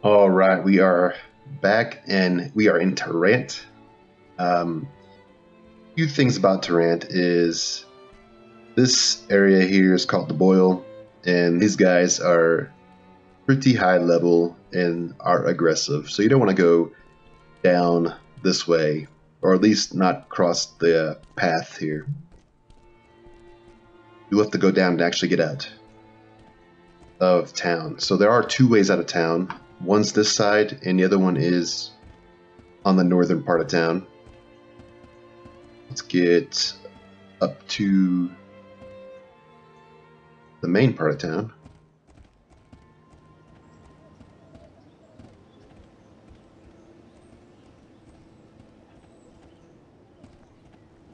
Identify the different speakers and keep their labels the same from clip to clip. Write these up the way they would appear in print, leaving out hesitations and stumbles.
Speaker 1: All right, we are back and we are in Tarant. Few things about Tarant is this area here is called the Boil, and these guys are pretty high level and are aggressive. So you don't want to go down this way, or at least not cross the path here. You have to go down to actually get out of town. So there are two ways out of town. One's this side, and the other one is on the northern part of town. Let's get up to the main part of town.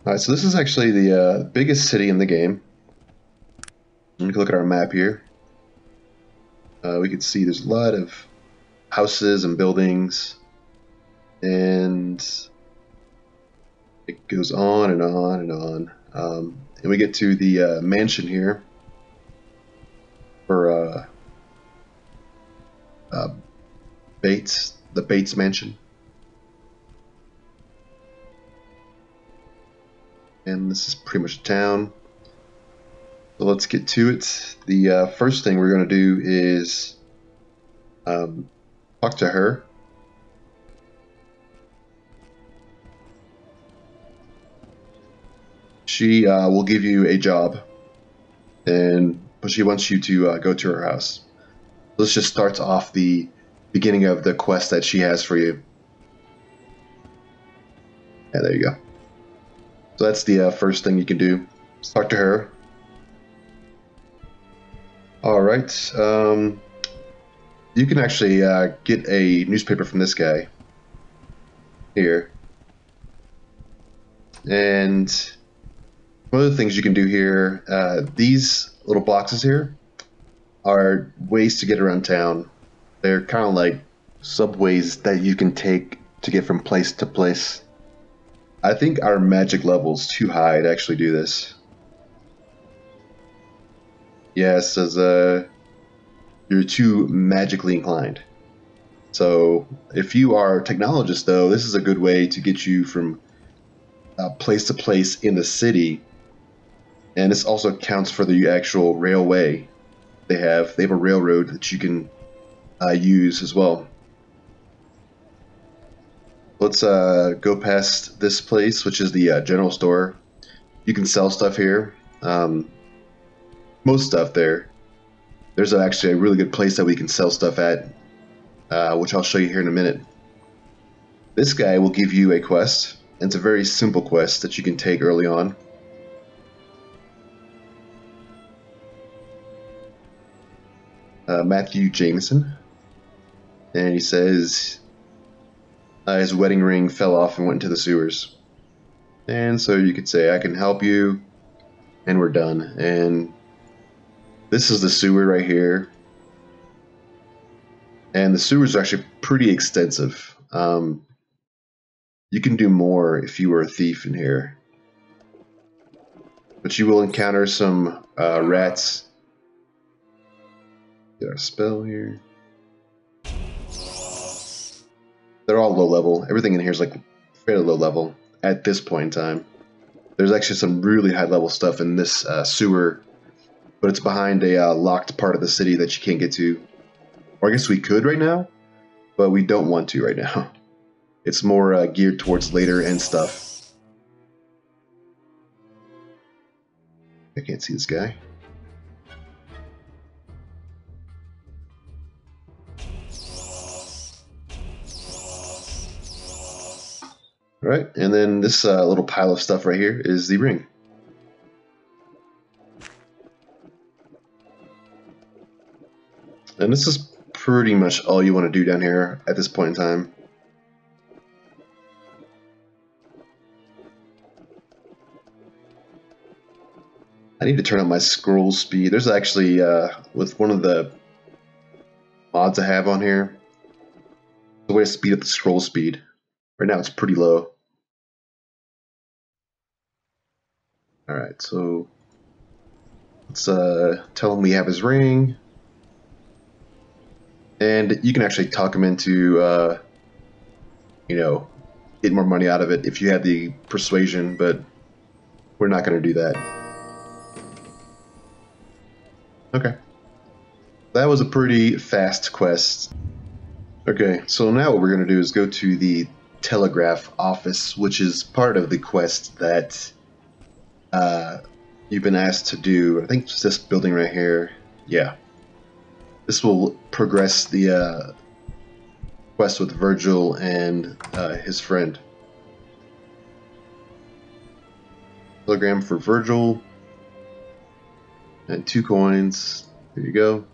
Speaker 1: Alright, so this is actually the biggest city in the game. We can look at our map here. We can see there's a lot of houses and buildings, and it goes on and on and on. And we get to the mansion here for Bates, the Bates mansion. And this is pretty much town. So let's get to it. The first thing we're going to do is talk to her. She will give you a job, but she wants you to go to her house. This just starts off the beginning of the quest that she has for you. Yeah, there you go. So that's the first thing you can do. Talk to her. Alright, you can actually get a newspaper from this guy here. And one of the things you can do here, these little boxes here are ways to get around town. They're kind of like subways that you can take to get from place to place. I think our magic level's too high to actually do this. Yeah, it says you're too magically inclined. So if you are a technologist, though, this is a good way to get you from place to place in the city. And this also counts for the actual railway. They have a railroad that you can use as well. Let's go past this place, which is the general store. You can sell stuff here. Most stuff there. There's actually a really good place that we can sell stuff at, which I'll show you here in a minute. This guy will give you a quest, and it's a very simple quest that you can take early on. Matthew Jameson, and he says his wedding ring fell off and went into the sewers. And so you could say, I can help you, and we're done. And this is the sewer right here. And the sewers are actually pretty extensive. You can do more if you were a thief in here. But you will encounter some rats. Get our spell here. They're all low level. Everything in here is like fairly low level at this point in time. There's actually some really high level stuff in this sewer, but it's behind a locked part of the city that you can't get to. Or I guess we could right now, but we don't want to right now. It's more geared towards later end stuff. I can't see this guy. Alright, and then this little pile of stuff right here is the ring. And this is pretty much all you want to do down here at this point in time. I need to turn up my scroll speed. There's actually, with one of the mods I have on here, the way to speed up the scroll speed. Right now it's pretty low. Alright, so let's tell him we have his ring. And you can actually talk him into, you know, get more money out of it if you had the persuasion, but we're not going to do that. Okay. That was a pretty fast quest. Okay, so now what we're going to do is go to the Telegraph Office, which is part of the quest that you've been asked to do. I think it's this building right here. Yeah. This will progress the quest with Virgil and his friend. Telegram for Virgil. And 2 coins. There you go.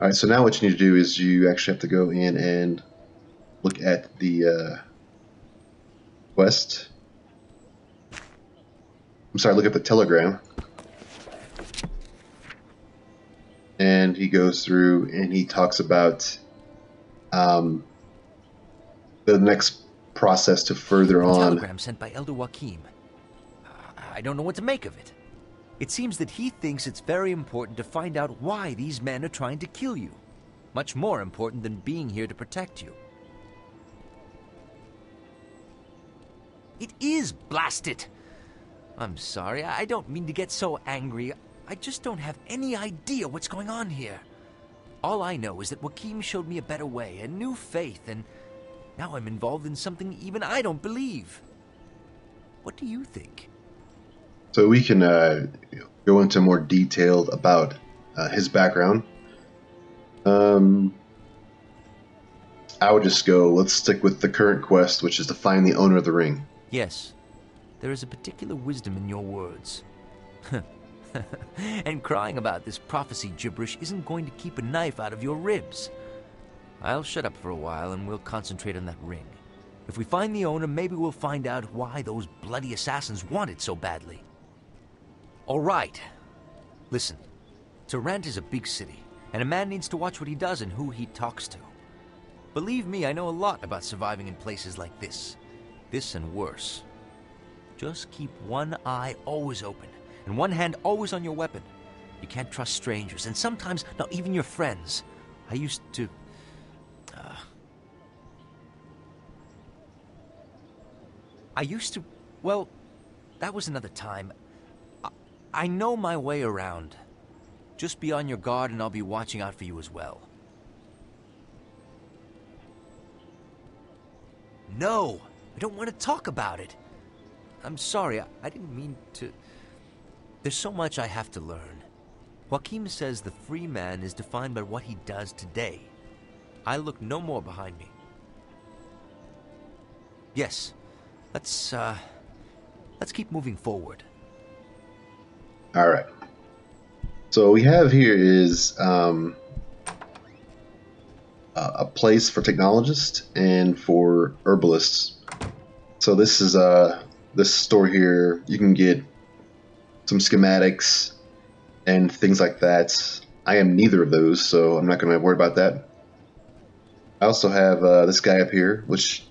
Speaker 1: Alright, so now what you need to do is you actually have to go in and look at the quest. I'm sorry, look at the telegram. And he goes through and he talks about the next process to further on.
Speaker 2: Telegram sent by Elder Joaquim. I don't know what to make of it. It seems that he thinks it's very important to find out why these men are trying to kill you. Much more important than being here to protect you. It is, blast it! I'm sorry, I don't mean to get so angry. I just don't have any idea what's going on here. All I know is that Joaquim showed me a better way, a new faith, and now I'm involved in something even I don't believe. What do you think?
Speaker 1: So we can go into more detail about his background. I would just go, let's stick with the current quest, which is to find the owner of the ring.
Speaker 2: Yes, there is a particular wisdom in your words. And crying about this prophecy gibberish isn't going to keep a knife out of your ribs. I'll shut up for a while and we'll concentrate on that ring. If we find the owner, maybe we'll find out why those bloody assassins want it so badly. All right. Listen, Tarant is a big city, and a man needs to watch what he does and who he talks to. Believe me, I know a lot about surviving in places like this. This and worse. Just keep one eye always open, and one hand always on your weapon. You can't trust strangers, and sometimes not even your friends. I used to... Well, that was another time. I know my way around. Just be on your guard and I'll be watching out for you as well. No! I don't want to talk about it. I'm sorry, I didn't mean to... There's so much I have to learn. Joaquim says the free man is defined by what he does today. I look no more behind me. Yes, let's keep moving forward.
Speaker 1: All right. So what we have here is a place for technologists and for herbalists. So this is this store here. You can get some schematics and things like that. I am neither of those, so I'm not going to worry about that. I also have this guy up here, which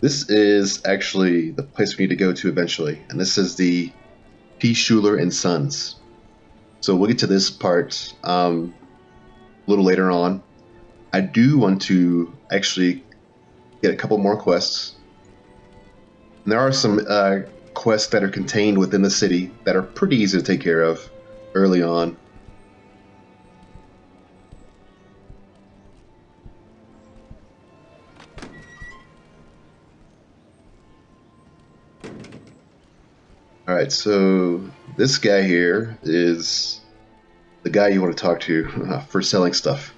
Speaker 1: this is actually the place we need to go to eventually, and this is the P. Schuler and Sons. So we'll get to this part a little later on. I do want to actually get a couple more quests. And there are some quests that are contained within the city that are pretty easy to take care of early on. Alright, so this guy here is the guy you want to talk to for selling stuff.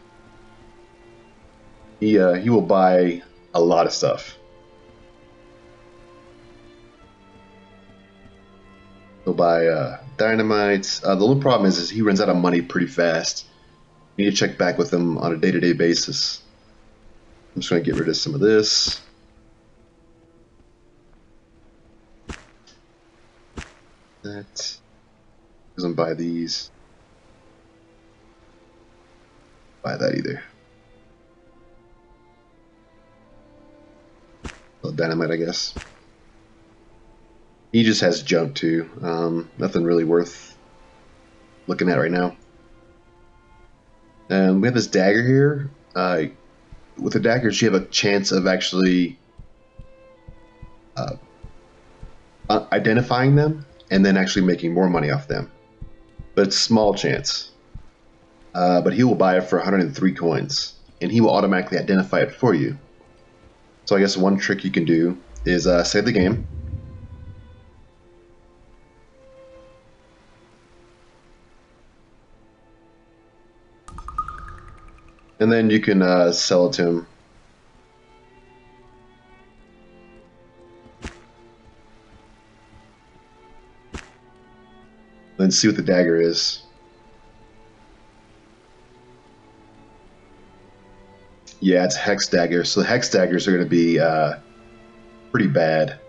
Speaker 1: He will buy a lot of stuff. He'll buy dynamite. The only problem is he runs out of money pretty fast. You need to check back with him on a day-to-day basis. I'm just going to get rid of some of this. That doesn't buy these. Buy that either. Well, dynamite, I guess. He just has junk too. Nothing really worth looking at right now. And we have this dagger here. With the daggers, you have a chance of actually identifying them and then actually making more money off them. But it's small chance. But he will buy it for 103 coins, and he will automatically identify it for you. So I guess one trick you can do is save the game. And then you can sell it to him. Then see what the dagger is. Yeah, it's hex dagger. So the hex daggers are going to be pretty bad.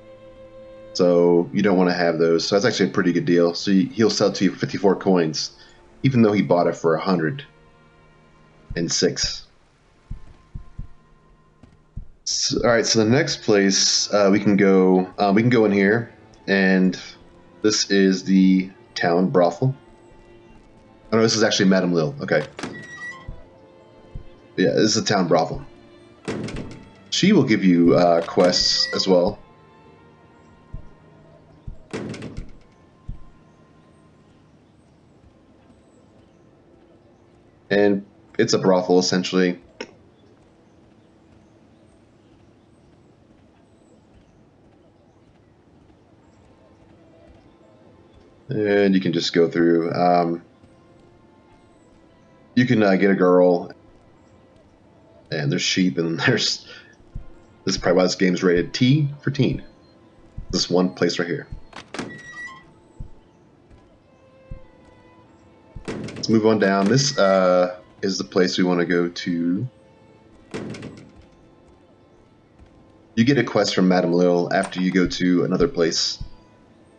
Speaker 1: So you don't want to have those. So that's actually a pretty good deal. So he'll sell it to you for 54 coins, even though he bought it for 106. So, all right. So the next place we can go in here, and this is the town brothel. Oh no, this is actually Madame Lil. Okay. Yeah, this is a town brothel. She will give you quests as well. And it's a brothel, essentially. And you can just go through. You can get a girl. And there's sheep, and there's... This is probably why this game's rated T for teen. This one place right here. Let's move on down. This is the place we want to go to. You get a quest from Madame Lil after you go to another place.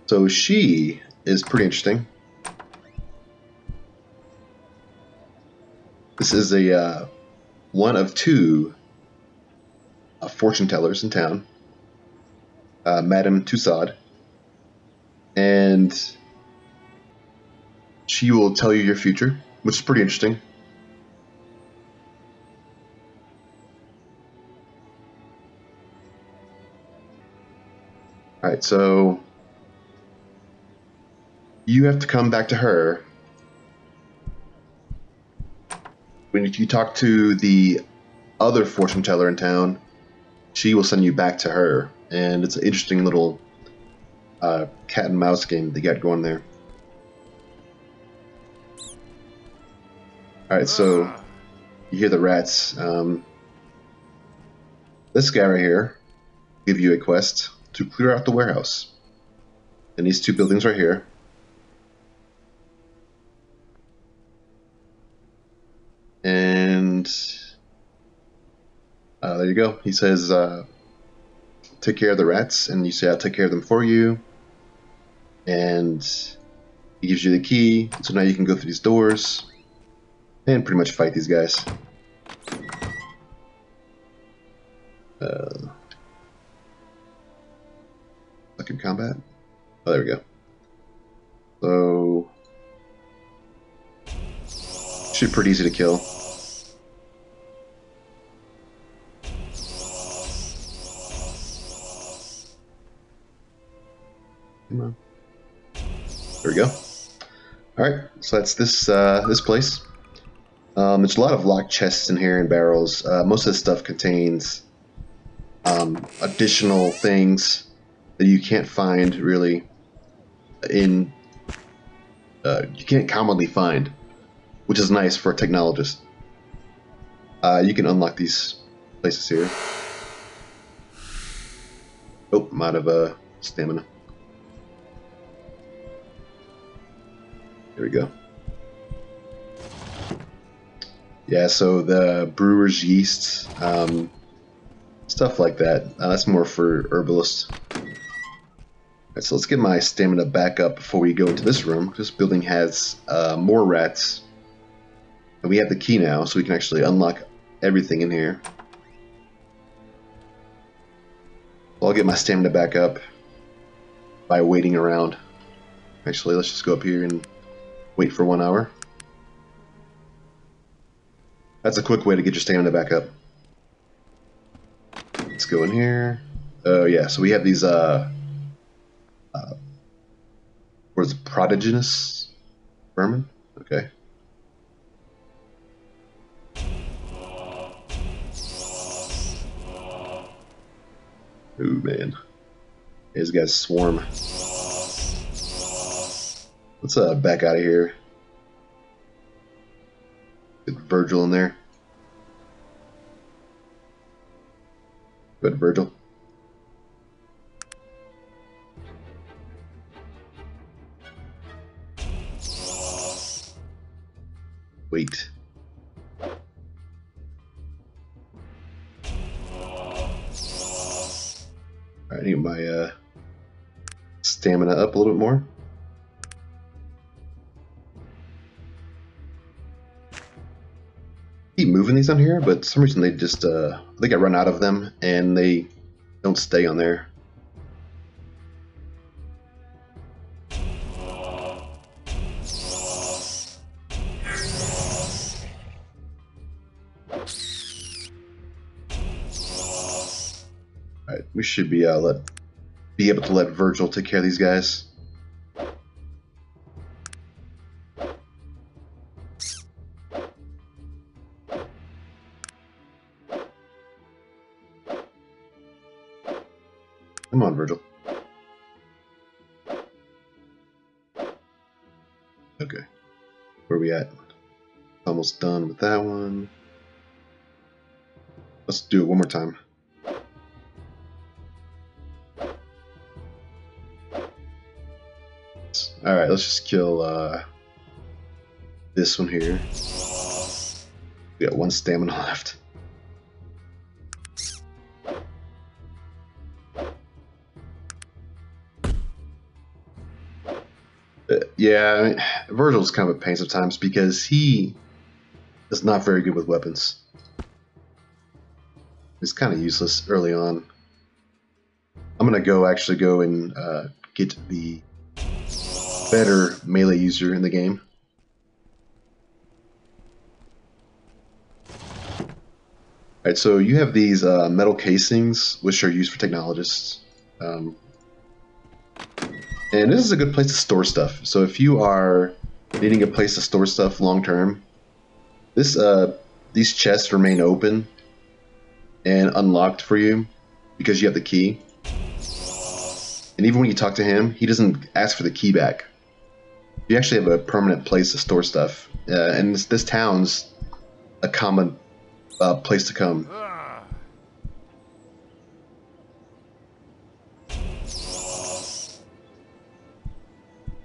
Speaker 1: So she is pretty interesting. This is a one of two fortune tellers in town, Madame Tussaud, and she will tell you your future, which is pretty interesting. All right, so you have to come back to her. When you talk to the other fortune teller in town, she will send you back to her, and it's an interesting little cat and mouse game they got going there. All right, so you hear the rats. This guy right here will give you a quest to clear out the warehouse, and these two buildings right here. And there you go. He says, take care of the rats, and you say, I'll take care of them for you. And he gives you the key, so now you can go through these doors and pretty much fight these guys. Second combat. Oh, there we go. So should be pretty easy to kill. Come on. There we go. All right, so that's this this place. There's a lot of locked chests in here and barrels. Most of this stuff contains additional things that you can't find really in you can't commonly find, which is nice for a technologist. You can unlock these places here. Oh, I'm out of stamina. There we go. Yeah, so the brewer's yeast, stuff like that. That's more for herbalists. Alright, so let's get my stamina back up before we go into this room. This building has more rats. And we have the key now, so we can actually unlock everything in here. So I'll get my stamina back up by waiting around. Actually, let's just go up here and wait for 1 hour. That's a quick way to get your stamina back up. Let's go in here. Oh yeah, so we have these what is it, prodiginous vermin? Okay. Ooh man. These guys swarm. Let's back out of here. Get Virgil in there. Good, Virgil. Wait. I need my stamina up a little bit more. Keep moving these on here, but for some reason they just I think I run out of them and they don't stay on there. Alright, we should be able to let Virgil take care of these guys. Come on, Virgil. Okay. Where are we at? Almost done with that one. Let's do it one more time. Alright, let's just kill this one here. We got one stamina left. Yeah, I mean, Virgil's kind of a pain sometimes because he is not very good with weapons. He's kind of useless early on. I'm gonna actually go and get the better melee user in the game. Alright, so you have these metal casings which are used for technologists. And this is a good place to store stuff. So if you are needing a place to store stuff long term, these chests remain open and unlocked for you because you have the key. And even when you talk to him, he doesn't ask for the key back. You actually have a permanent place to store stuff. And this town's a common place to come.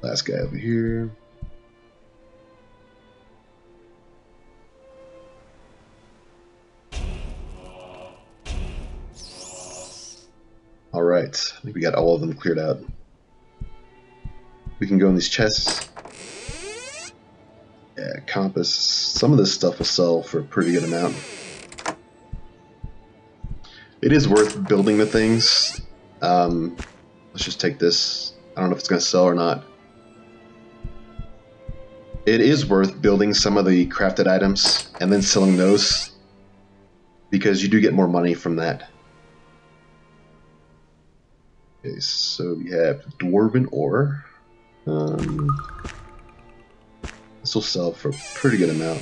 Speaker 1: Last guy over here. Alright, I think we got all of them cleared out. We can go in these chests. Yeah, compass. Some of this stuff will sell for a pretty good amount. It is worth building the things. Let's just take this. I don't know if it's going to sell or not. It is worth building some of the crafted items and then selling those because you do get more money from that. Okay, so we have Dwarven Ore. This will sell for a pretty good amount.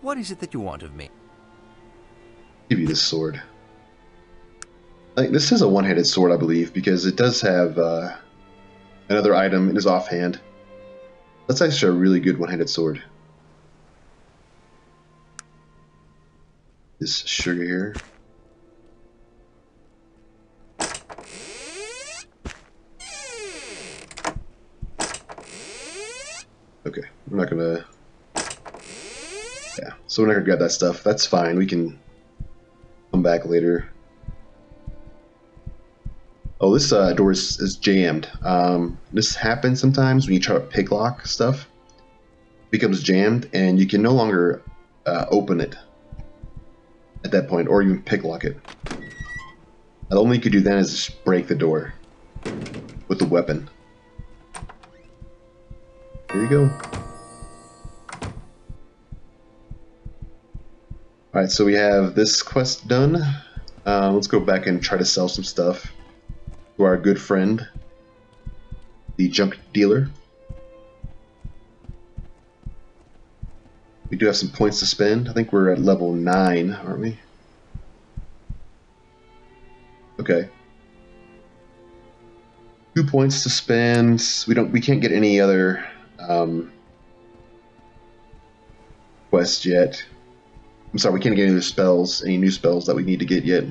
Speaker 2: What is it that you want of me?
Speaker 1: Give you this sword. This is a one-handed sword, I believe, because it does have another item in his offhand. That's actually a really good one-handed sword. This sugar here. Okay, we're not gonna... Yeah, so we're not gonna grab that stuff. That's fine, we can come back later. Oh, this door is jammed. This happens sometimes when you try to picklock stuff. It becomes jammed, and you can no longer open it at that point, or even picklock it. The only you could do then is just break the door with the weapon. Here you go. Alright, so we have this quest done. Let's go back and try to sell some stuff to our good friend, the junk dealer. We do have some points to spend. I think we're at level 9, aren't we? Okay. 2 points to spend. We can't get any other quests yet. I'm sorry, we can't get any spells, any new spells that we need to get yet.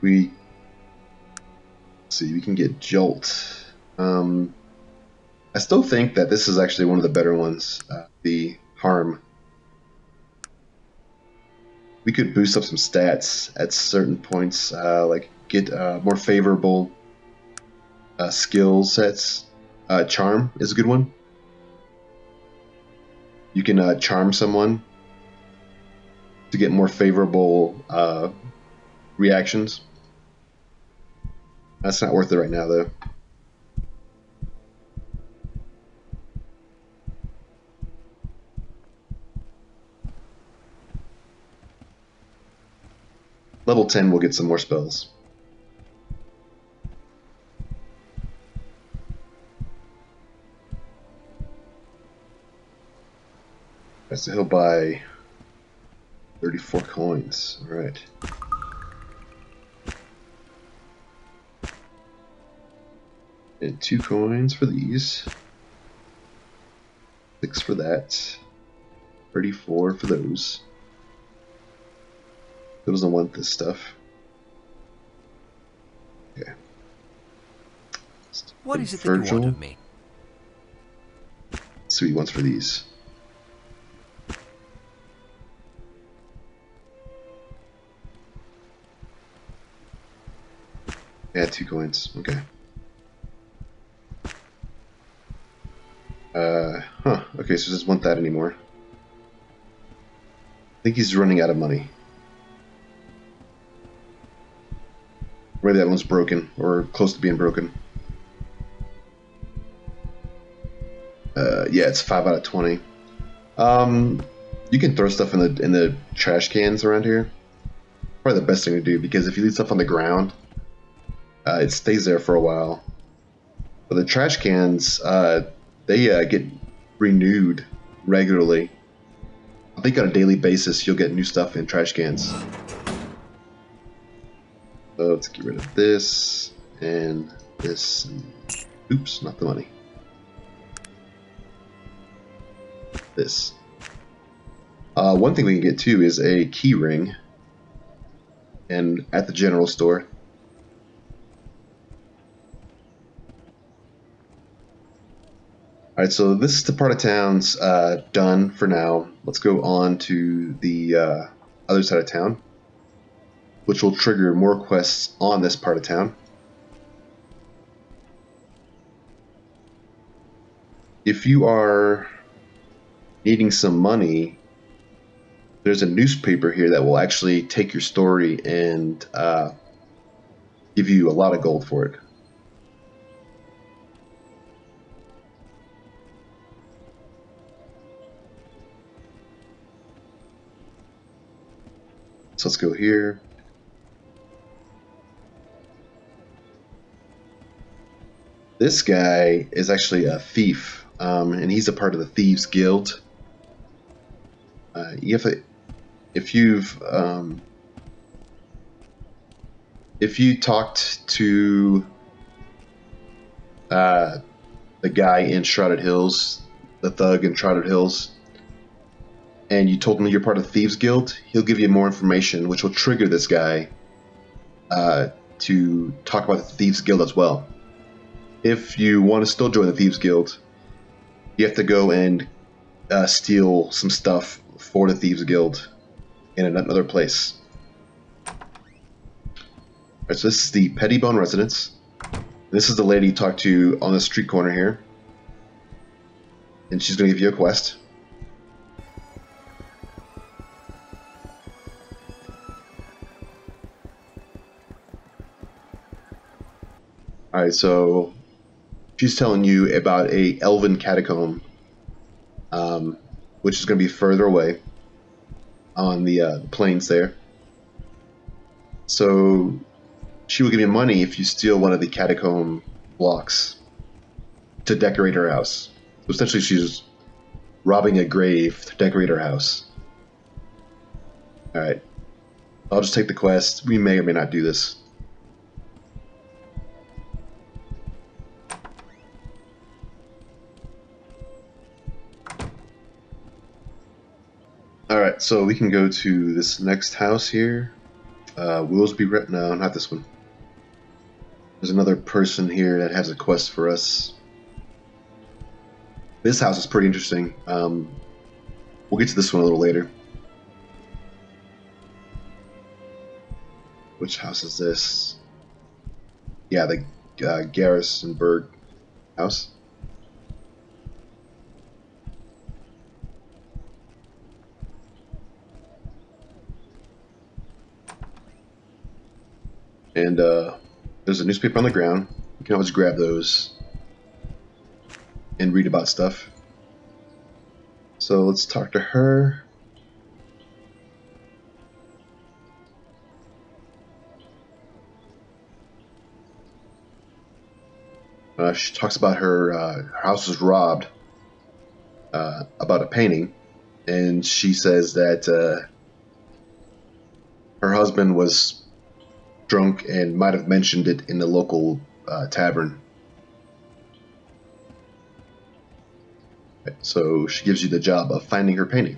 Speaker 1: Let's see, we can get Jolt. I still think that this is actually one of the better ones, the Harm. We could boost up some stats at certain points, like get more favorable skill sets. Charm is a good one. You can charm someone to get more favorable reactions. That's not worth it right now, though. Level 10 we'll get some more spells. So he'll buy 34 coins. Alright. And 2 coins for these. 6 for that. 34 for those. He doesn't want this stuff. Okay.
Speaker 2: What is it that you want of me?
Speaker 1: See what he wants for these. Yeah, 2 coins. Okay. Okay, so he doesn't want that anymore. I think he's running out of money. Maybe that one's broken, or close to being broken. Yeah, it's 5 out of 20. You can throw stuff in the trash cans around here. Probably the best thing to do, because if you leave stuff on the ground, it stays there for a while. But the trash cans, they get renewed regularly. I think on a daily basis you'll get new stuff in trash cans. So let's get rid of this and this. Oops, not the money. This. One thing we can get too is a key ring, and at the general store. Alright, so this is the part of town's done for now. Let's go on to the other side of town, which will trigger more quests on this part of town. If you are needing some money, there's a newspaper here that will actually take your story and give you a lot of gold for it. So let's go here. This guy is actually a thief, and he's a part of the Thieves Guild. You have to, if you talked to the guy in Shrouded Hills, the thug in Shrouded Hills, and you told him you're part of the Thieves Guild, he'll give you more information, which will trigger this guy to talk about the Thieves Guild as well. If you want to still join the Thieves Guild, you have to go and steal some stuff for the Thieves Guild in another place. Alright, so this is the Pettibone Residence. This is the lady you talked to on the street corner here. And she's going to give you a quest. Alright, so she's telling you about a elven catacomb which is going to be further away on the plains there. So she will give you money if you steal one of the catacomb blocks to decorate her house. So essentially, she's robbing a grave to decorate her house. Alright. I'll just take the quest. We may or may not do this. Alright, so we can go to this next house here. Willsby... No, not this one. There's another person here that has a quest for us. This house is pretty interesting. We'll get to this one a little later. Which house is this? Yeah, the Garrisonburg house. And there's a newspaper on the ground. You can always grab those and read about stuff. So let's talk to her. She talks about her house was robbed, about a painting, and she says that her husband was drunk and might have mentioned it in the local tavern. So she gives you the job of finding her painting.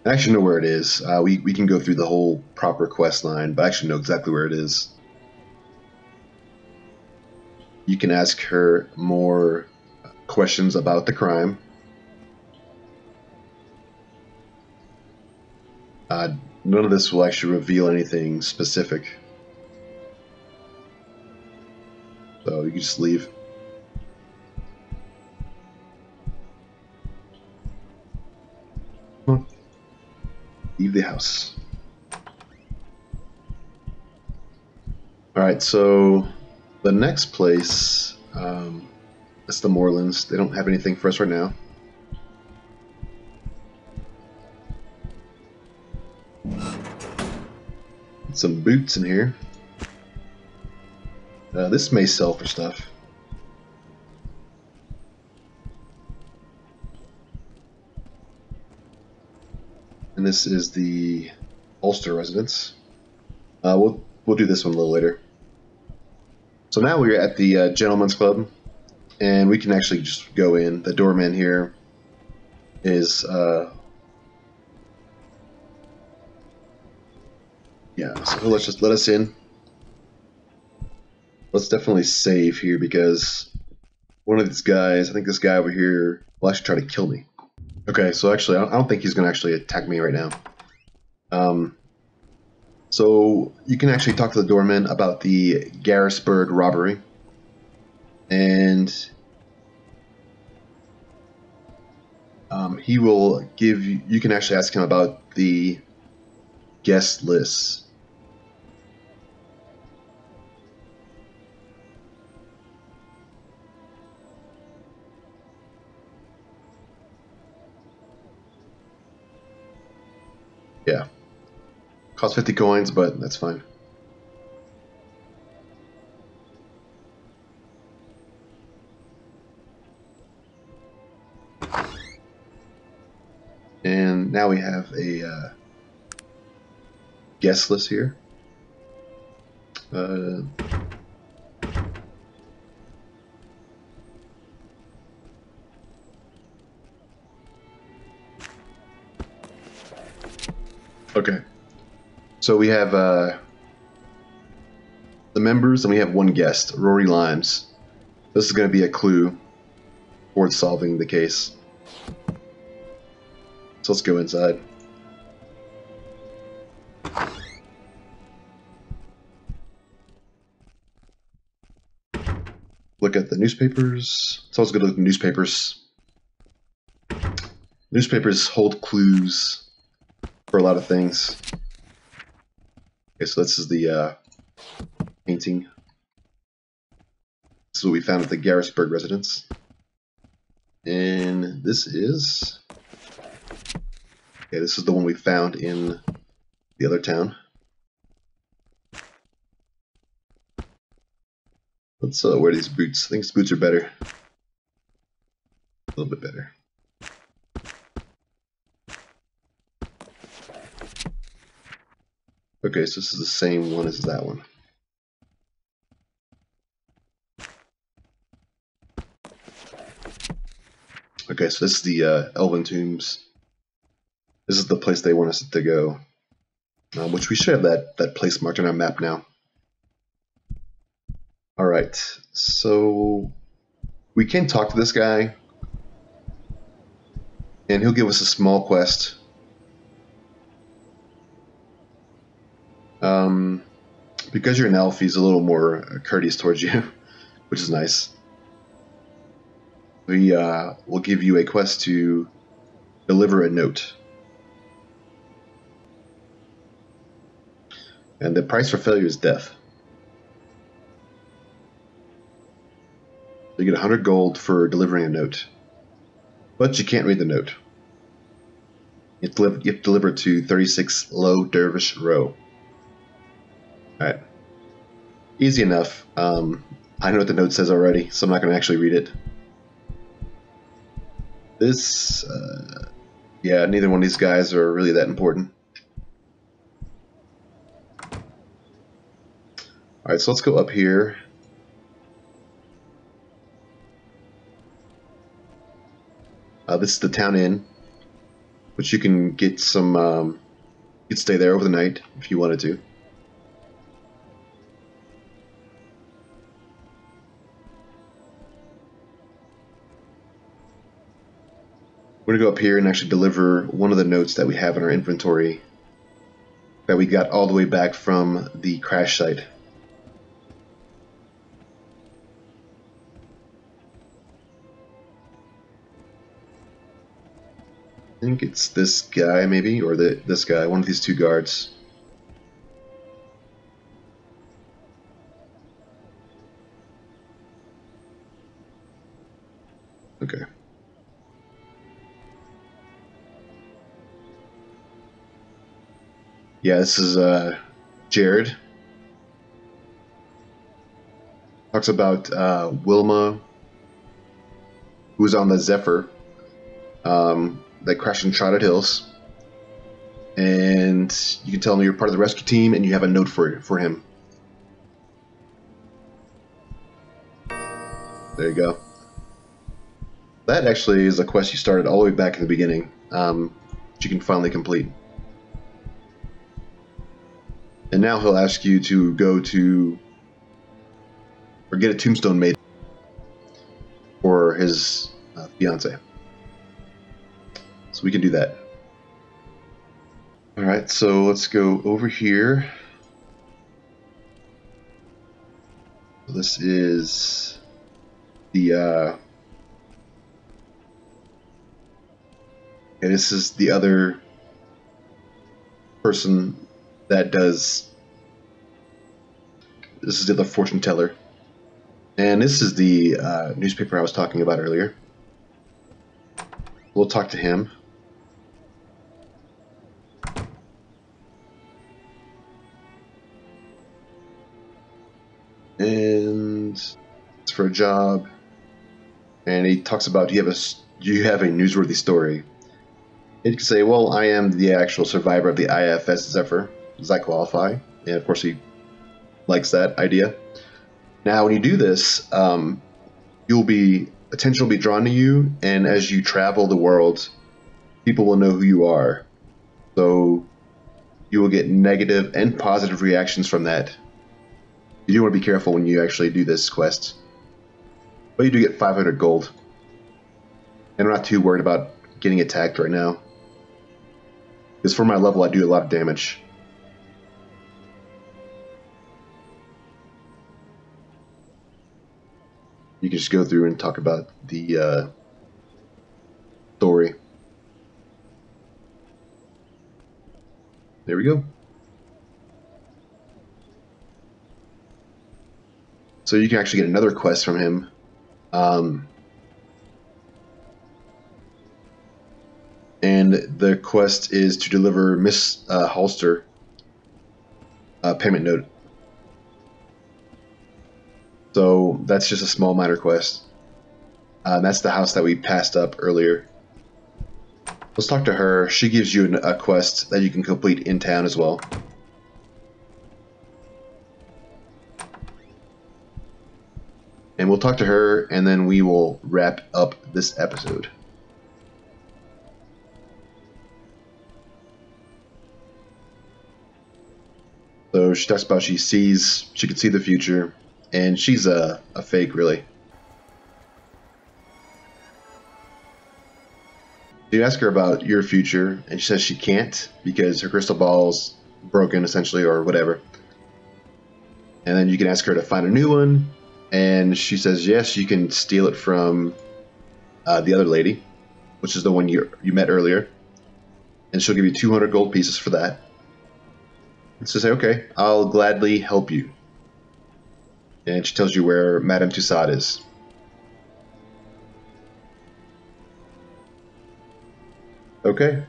Speaker 1: I actually know where it is. We can go through the whole proper quest line, but I actually know exactly where it is. You can ask her more questions about the crime. None of this will actually reveal anything specific. So you can just leave. Leave the house. Alright, so the next place, that's the Moorlands. They don't have anything for us right now. Some boots in here. This may sell for stuff. And this is the Ulster residence. We'll do this one a little later. So now we're at the Gentleman's Club, and we can actually just go in. The doorman here is yeah, so let's just let us in. Let's definitely save here because one of these guys, I think this guy over here, will actually try to kill me. Okay, so actually, I don't think he's going to actually attack me right now. So you can actually talk to the doorman about the Garrisburg robbery, and he will give you. You can actually ask him about the guest list. Yeah. Costs 50 coins, but that's fine. And now we have a guest list here. Okay. So we have the members, and we have one guest, Rory Limes. This is going to be a clue towards solving the case. So let's go inside. Look at the newspapers. It's always good to look at newspapers. Newspapers hold clues for a lot of things. Okay, so this is the painting. This is what we found at the Garrisburg residence. And this is... Okay, this is the one we found in the other town. Let's wear these boots. I think these boots are better. A little bit better. Okay, so this is the same one as that one. Okay, so this is the Elven Tombs. This is the place they want us to go. Which we should have that place marked on our map now. Alright, so we can talk to this guy, and he'll give us a small quest. Because you're an elf, he's a little more courteous towards you, which is nice. We will give you a quest to deliver a note. And the price for failure is death. You get 100 gold for delivering a note. But you can't read the note. You have to deliver it to 36 Low Dervish Row. Alright. Easy enough. I know what the note says already, so I'm not going to actually read it. This, yeah, neither one of these guys are really that important. Alright, so let's go up here. This is the town inn, which you can get some, you could stay there over the night if you wanted to. We're going to go up here and actually deliver one of the notes that we have in our inventory that we got all the way back from the crash site. I think it's this guy, maybe, or this guy, one of these two guards. Okay. Yeah, this is Jared. Talks about Wilma, who's on the Zephyr. That crashed in Shrouded Hills, and you can tell him you're part of the rescue team, and you have a note for him. There you go. That actually is a quest you started all the way back in the beginning, which you can finally complete. And now he'll ask you to go to, or get a tombstone made for his fiance. So we can do that. Alright, so let's go over here. This is the this is the other person that does, this is the other fortune teller. And this is the newspaper I was talking about earlier. We'll talk to him. And it's for a job, and he talks about, do you have a newsworthy story? And you can say, well, I am the actual survivor of the IFS Zephyr. Does that qualify? And of course he likes that idea. Now when you do this, attention will be drawn to you, and as you travel the world, people will know who you are. So you will get negative and positive reactions from that. You do want to be careful when you actually do this quest. But you do get 500 gold. And I'm not too worried about getting attacked right now. Because for my level, I do a lot of damage. You can just go through and talk about the story. There we go. So you can actually get another quest from him. and the quest is to deliver Miss Holster payment note. So that's just a small minor quest. That's the house that we passed up earlier. Let's talk to her. She gives you a quest that you can complete in town as well. And we'll talk to her, and then we will wrap up this episode. So she talks about she can see the future, and she's a fake, really. You ask her about your future, and she says she can't because her crystal ball's broken, essentially, or whatever. And then you can ask her to find a new one, and she says yes, you can steal it from the other lady, which is the one you met earlier, and she'll give you 200 gold pieces for that. And so say, okay, I'll gladly help you. And she tells you where Madame Tussaud is. Okay.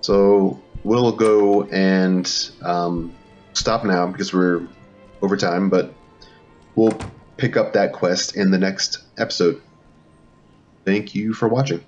Speaker 1: So we'll go and stop now because we're over time, but we'll pick up that quest in the next episode. Thank you for watching.